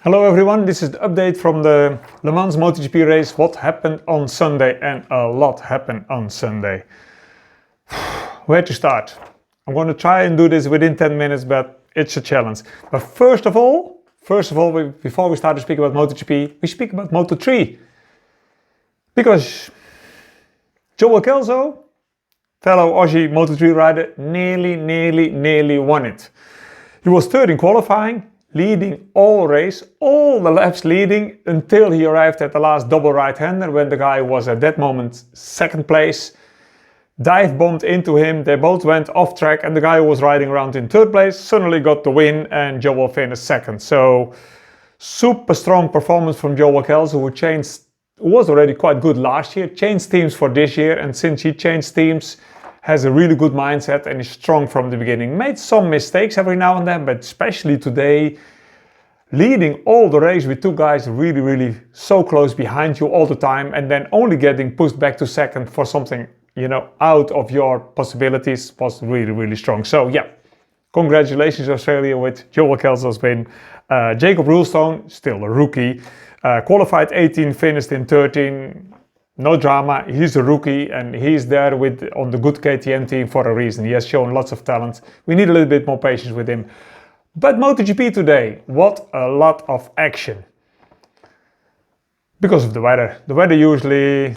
Hello everyone, this is the update from the Le Mans MotoGP race. What happened on Sunday, and a lot happened on Sunday. Where to start? I'm going to try and do this within 10 minutes, but it's a challenge. But first of all, before we start to speak about MotoGP, we speak about Moto3. Because Joel Kelso, fellow Aussie Moto3 rider, nearly won it. He was third in qualifying, leading all race, all the laps leading, until he arrived at the last double right-hander when the guy was at that moment second place. Dive bombed into him, they both went off track, and the guy who was riding around in third place suddenly got the win and Joel finished second. So super strong performance from Joel Kelso, who was already quite good last year, changed teams for this year, and since he changed teams, has a really good mindset and is strong from the beginning. Made some mistakes every now and then, but especially today, leading all the race with two guys really so close behind you all the time, and then only getting pushed back to second for something, out of your possibilities, was really strong. So yeah, congratulations Australia with Joel Kelso's win. Jacob Rulestone, still a rookie, qualified 18, finished in 13. No drama, he's a rookie and he's there on the good KTM team for a reason. He has shown lots of talent. We need a little bit more patience with him. But MotoGP today, what a lot of action. Because of the weather. The weather usually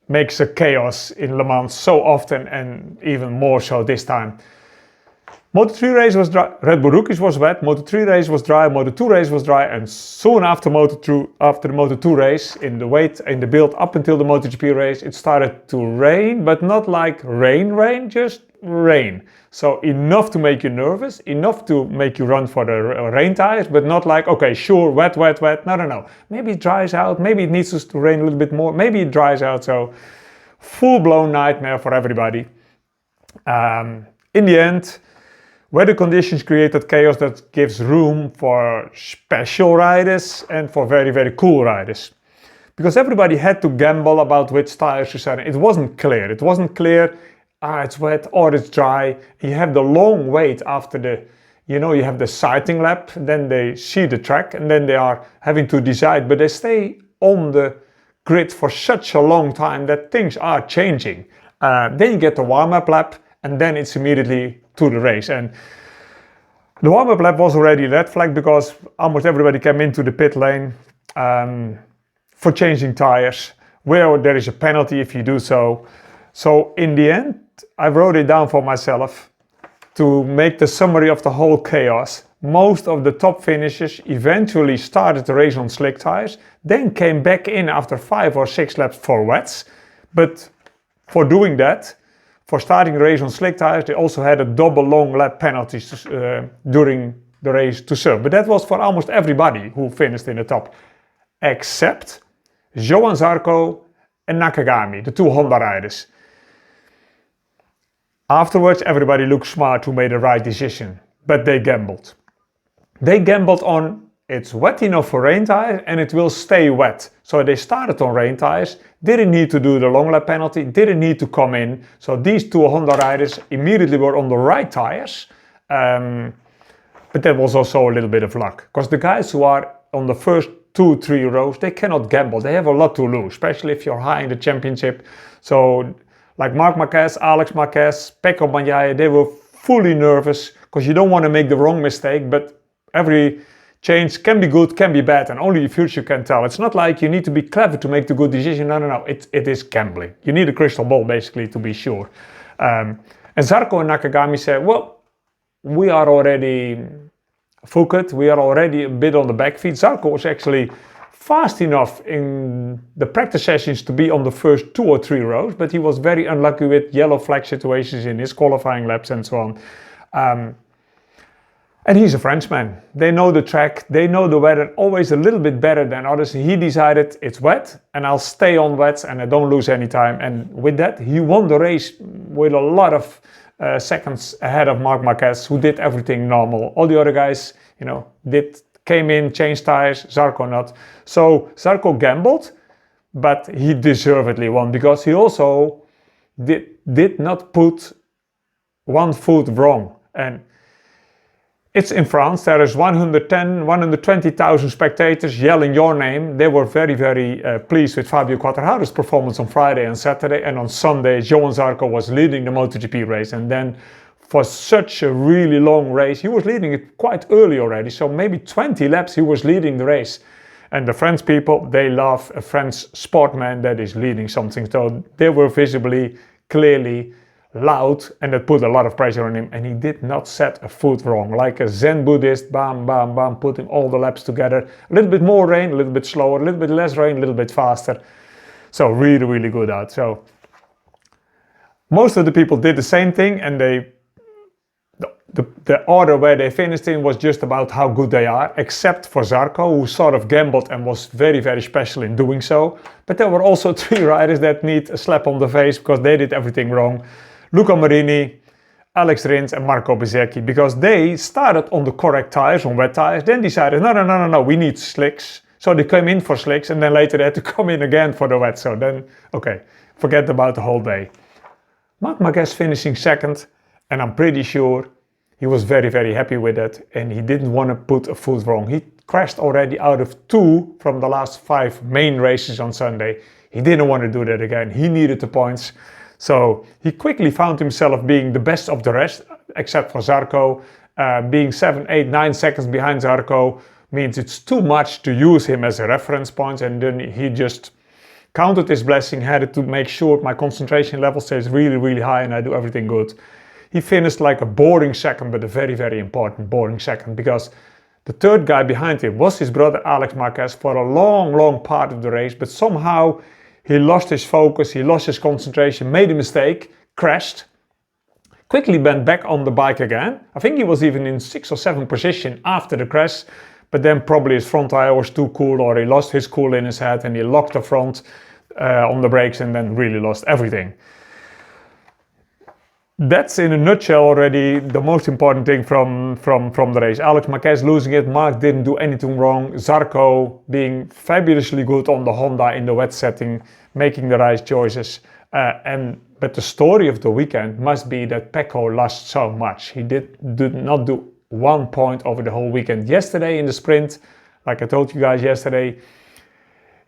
makes a chaos in Le Mans so often, and even more so this time. Moto3 race was dry, Red Bull Rookies was wet, Moto3 race was dry, Moto2 race was dry, and soon after the Moto2 race, in the build up until the MotoGP race, it started to rain, but not like rain, just rain. So enough to make you nervous, enough to make you run for the rain tires, but not like, okay, sure, wet. No. Maybe it dries out, maybe it needs to rain a little bit more, maybe it dries out, so full-blown nightmare for everybody. In the end, weather conditions created chaos that gives room for special riders and for very cool riders. Because everybody had to gamble about which tires to set. It wasn't clear. It's wet or it's dry. You have the long wait after you have the sighting lap, then they see the track, and then they are having to decide. But they stay on the grid for such a long time that things are changing. Then you get the warm-up lap, and then it's immediately to the race. And the warm-up lap was already red flag because almost everybody came into the pit lane for changing tires, where there is a penalty if you do so. So in the end, I wrote it down for myself to make the summary of the whole chaos. Most of the top finishers eventually started the race on slick tires, then came back in after 5 or 6 laps for wets. But for doing that, for starting the race on slick tires, they also had a double long lap penalties during the race to serve. But that was for almost everybody who finished in the top, except Johan Zarco and Nakagami, the two Honda riders. Afterwards, everybody looked smart who made the right decision, but they gambled. They gambled on it's wet enough for rain tires and it will stay wet. So they started on rain tires, didn't need to do the long lap penalty, didn't need to come in. So these two Honda riders immediately were on the right tires. But that was also a little bit of luck. Because the guys who are on the first 2-3 rows, they cannot gamble. They have a lot to lose, especially if you're high in the championship. So like Marc Marquez, Alex Marquez, Pecco, they were fully nervous because you don't want to make the wrong mistake, but every change can be good, can be bad, and only the future can tell. It's not like you need to be clever to make the good decision. No. It is gambling. You need a crystal ball, basically, to be sure. And Zarco and Nakagami said, well, we are already Foucault, we are already a bit on the back feet. Zarco was actually fast enough in the practice sessions to be on the first 2 or 3 rows, but he was very unlucky with yellow flag situations in his qualifying laps and so on. And he's a Frenchman. They know the track, they know the weather always a little bit better than others. He decided it's wet and I'll stay on wet and I don't lose any time. And with that, he won the race with a lot of seconds ahead of Marc Marquez, who did everything normal. All the other guys, came in, changed tires, Zarco not. So Zarco gambled, but he deservedly won because he also did not put one foot wrong. And It's in France. There is 110, 120,000 spectators yelling your name. They were very, very pleased with Fabio Quartararo's performance on Friday and Saturday. And on Sunday, Johan Zarco was leading the MotoGP race. And then for such a really long race, he was leading it quite early already. So maybe 20 laps he was leading the race. And the French people, they love a French sportman that is leading something. So they were visibly, clearly loud, and that put a lot of pressure on him, and he did not set a foot wrong. Like a Zen Buddhist, bam, bam, bam, putting all the laps together. A little bit more rain, a little bit slower, a little bit less rain, a little bit faster. So really, really good out. So most of the people did the same thing, and the order where they finished in was just about how good they are, except for Zarco, who sort of gambled and was very, very special in doing so. But there were also 3 riders that need a slap on the face because they did everything wrong. Luca Marini, Alex Rins and Marco Bezzecchi, because they started on the correct tires, on wet tires, then decided, no, we need slicks. So they came in for slicks, and then later they had to come in again for the wet. So then, okay, forget about the whole day. Marc Marquez finishing second, and I'm pretty sure he was very, very happy with it, and he didn't want to put a foot wrong. He crashed already out of 2 from the last 5 main races on Sunday. He didn't want to do that again. He needed the points. So he quickly found himself being the best of the rest, except for Zarco. Being 7, 8, 9 seconds behind Zarco means it's too much to use him as a reference point, and then he just counted his blessing, had to make sure my concentration level stays really, really high and I do everything good. He finished like a boring second, but a very, very important boring second, because the third guy behind him was his brother Alex Marquez for a long, long part of the race, but somehow he lost his focus, he lost his concentration, made a mistake, crashed, quickly went back on the bike again. I think he was even in 6th or 7th position after the crash, but then probably his front tire was too cool, or he lost his cool in his head and he locked the front on the brakes and then really lost everything. That's in a nutshell already the most important thing from the race. Alex Marquez losing it, Marc didn't do anything wrong, Zarco being fabulously good on the Honda in the wet setting, making the right choices. But the story of the weekend must be that Pecco lost so much. He did not do 1 point over the whole weekend. Yesterday in the sprint, like I told you guys yesterday,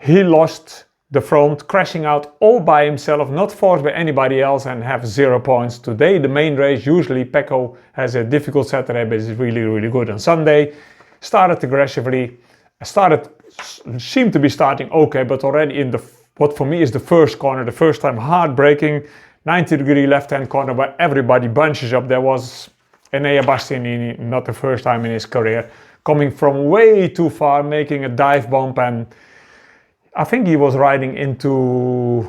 he lost the front, crashing out all by himself, not forced by anybody else, and have 0 points. Today, the main race, usually Pecco has a difficult Saturday, but is really, really good on Sunday. Started aggressively, seemed to be starting okay, but already in what for me is the first corner, the first time hard braking, 90-degree left-hand corner where everybody bunches up. There was Enea Bastianini, not the first time in his career, coming from way too far, making a dive bump, and I think he was riding into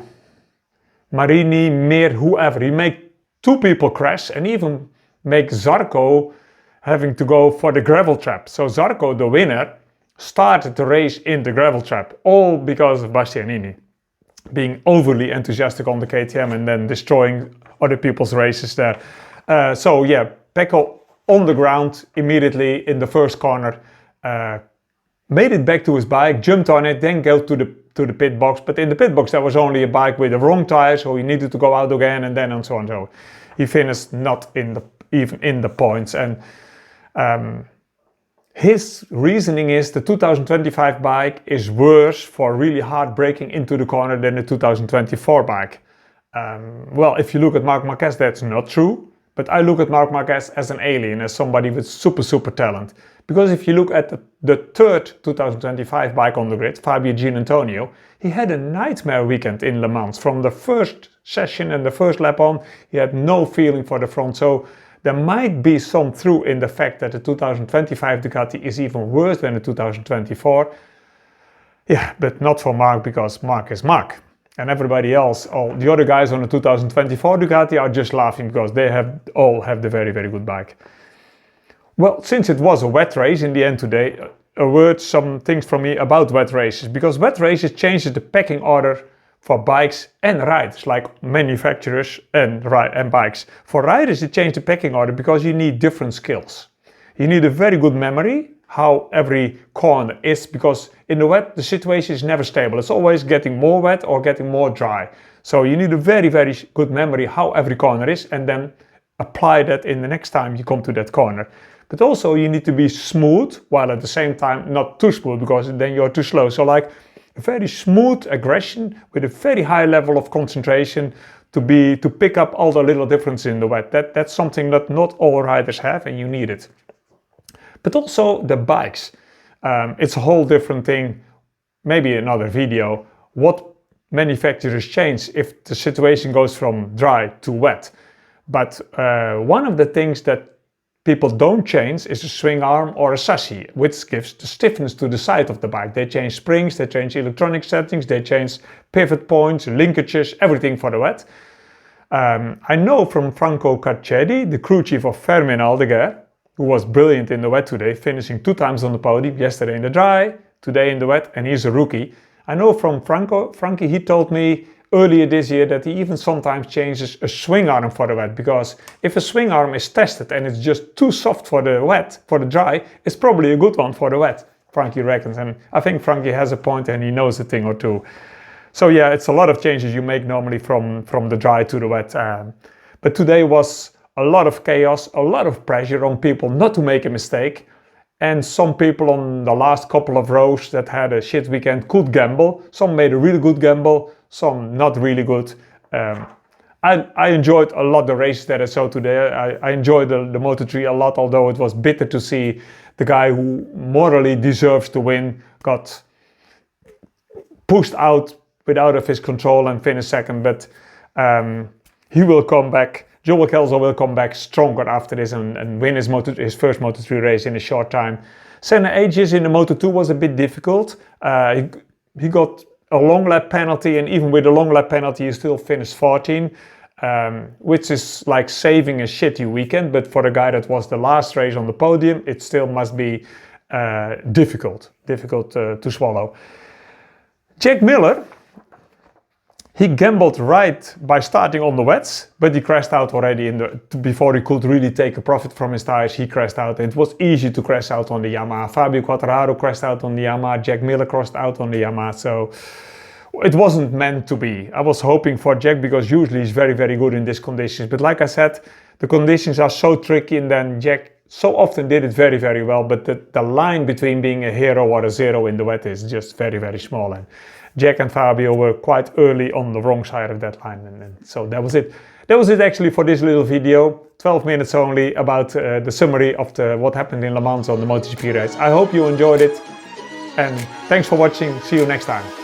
Marini, Mir, whoever. He made 2 people crash and even make Zarco having to go for the gravel trap. So Zarco, the winner, started the race in the gravel trap, all because of Bastianini being overly enthusiastic on the KTM and then destroying other people's races there. So yeah, Pecco on the ground immediately in the first corner, made it back to his bike, jumped on it, then go to the pit box. But in the pit box there was only a bike with the wrong tire, so he needed to go out again, and then and so on. So he finished not even in the points. And his reasoning is the 2025 bike is worse for really hard braking into the corner than the 2024 bike. Well, if you look at Marc Marquez, that's not true. But I look at Marc Marquez as an alien, as somebody with super talent. Because if you look at the third 2025 bike on the grid, Fabio Gianantonio, he had a nightmare weekend in Le Mans. From the first session and the first lap on, he had no feeling for the front. So there might be some truth in the fact that the 2025 Ducati is even worse than the 2024. Yeah, but not for Marc, because Marc is Marc. And everybody else, all the other guys on the 2024 Ducati are just laughing because they all have the very good bike. Well, since it was a wet race in the end today, some things from me about wet races. Because wet races changes the pecking order for bikes and riders, like manufacturers and bikes. For riders, it changed the pecking order because you need different skills. You need a very good memory, how every corner is, because in the wet the situation is never stable. It's always getting more wet or getting more dry. So you need a very good memory how every corner is, and then apply that in the next time you come to that corner. but also you need to be smooth, while at the same time not too smooth, because then you're too slow. So like a very smooth aggression with a very high level of concentration to pick up all the little differences in the wet. That's something that not all riders have, and you need it. But also the bikes. It's a whole different thing, maybe another video, what manufacturers change if the situation goes from dry to wet. But one of the things that people don't change is a swing arm or a chassis, which gives the stiffness to the side of the bike. They change springs, they change electronic settings, they change pivot points, linkages, everything for the wet. I know from Franco Carcetti, the crew chief of Fermin Aldeguer, who was brilliant in the wet today, finishing 2 times on the podium, yesterday in the dry, today in the wet, and he's a rookie. I know from Frankie, he told me earlier this year that he even sometimes changes a swing arm for the wet, because if a swing arm is tested and it's just too soft for the wet, for the dry, it's probably a good one for the wet, Frankie reckons. And I think Frankie has a point and he knows a thing or two. So yeah, it's a lot of changes you make normally from the dry to the wet. But today was a lot of chaos, a lot of pressure on people not to make a mistake. And some people on the last couple of rows that had a shit weekend could gamble. Some made a really good gamble, some not really good. I enjoyed a lot the races that I saw today. I enjoyed the Moto3 a lot, although it was bitter to see the guy who morally deserves to win got pushed out without of his control and finished second. But he will come back. Joel Kelso will come back stronger after this and win his first Moto3 race in a short time. Senna ages in the Moto2 was a bit difficult. He got a long lap penalty, and even with a long lap penalty, he still finished 14, which is like saving a shitty weekend. But for a guy that was the last race on the podium, it still must be difficult to swallow. Jack Miller, he gambled right by starting on the wets, but he crashed out already before he could really take a profit from his tires. He crashed out. It was easy to crash out on the Yamaha. Fabio Quartararo crashed out on the Yamaha. Jack Miller crashed out on the Yamaha. So it wasn't meant to be. I was hoping for Jack because usually he's very, very good in these conditions. But like I said, the conditions are so tricky, and then Jack so often did it very, very well. But the line between being a hero or a zero in the wet is just very, very small. And Jack and Fabio were quite early on the wrong side of that line, and so that was it. That was it actually for this little video, 12 minutes only, about the summary of what happened in Le Mans on the MotoGP race. I hope you enjoyed it, and thanks for watching. See you next time.